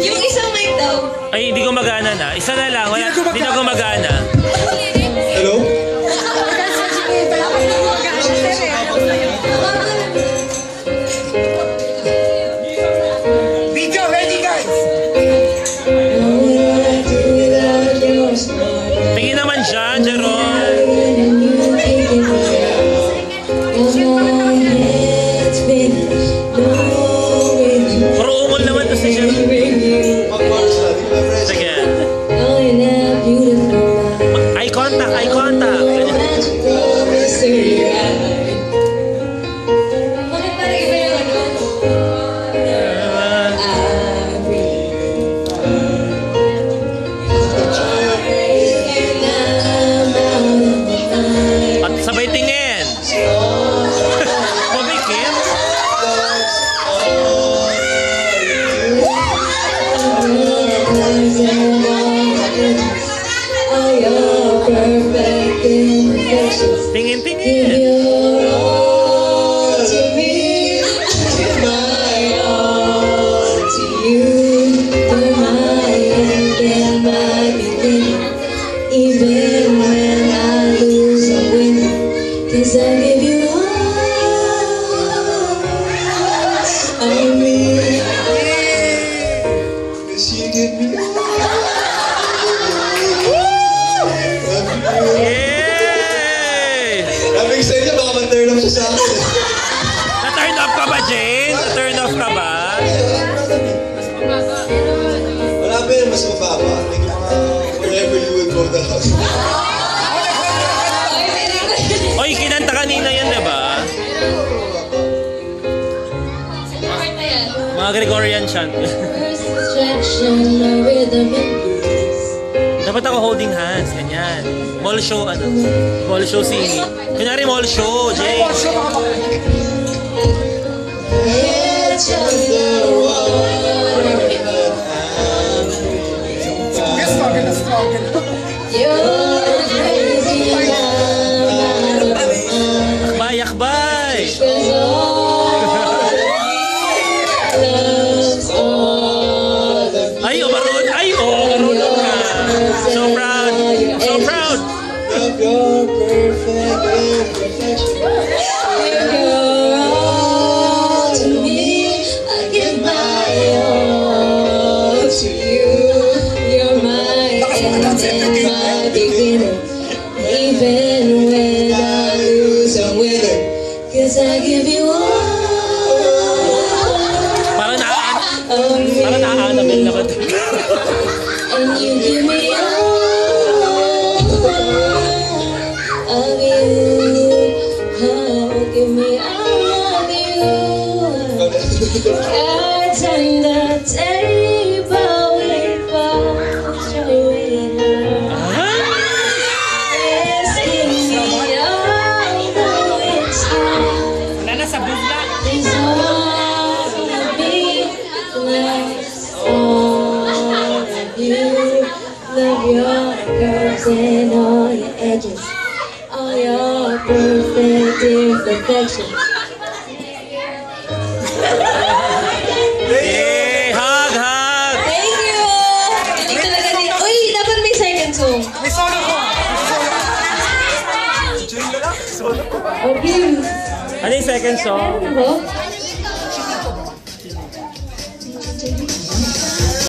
Yung isang mic daw. Ay, hindi ko magana na. Isa na lang. Wala, hindi na gumagana. Hello? Video ready, guys! Tingin naman siya, Jeron. Puro umol naman to si Jeron. Sige. Eye contact, eye contact. Bakit parang iba yung ano? At sabay tingin. Mabikim. Tingin, tingin. Even when I lose, I win. 'Cause I give you all of me. Cause you give me Yay! Sabi sa inyo, baka man-turn off siya sa akin. Na-turn off ka ba, Jane? Na-turn off ka ba? Wala ba yun mas mababa? Like, wherever you will go down. Oy, kinanta kanina yan, diba? Mga Gregorian chant. Dapat ako holding hands, ganyan. Mall show, ano? Mall show singing. Kunyari mall show, Jane. Akbay, akbay! Ay, marunong! Ay, marunong ka! So proud! So proud! Love your perfect imperfection. Even when I lose, I'm winning. 'Cause I give you all. Parang nakaanamil naman. And you give me all of you. Oh, give me all of you. I turn the table without your winner. Yes, give me all the wisdom. Wala na sa bugla. There's all of me left. All of you. Love your curves and all your edges. All your perfect imperfections. Yay! Hug, hug! Thank you! Hindi talaga din. Uy, dapat may second song. May solo ko! Okay. Ano yung second song? Ano ba?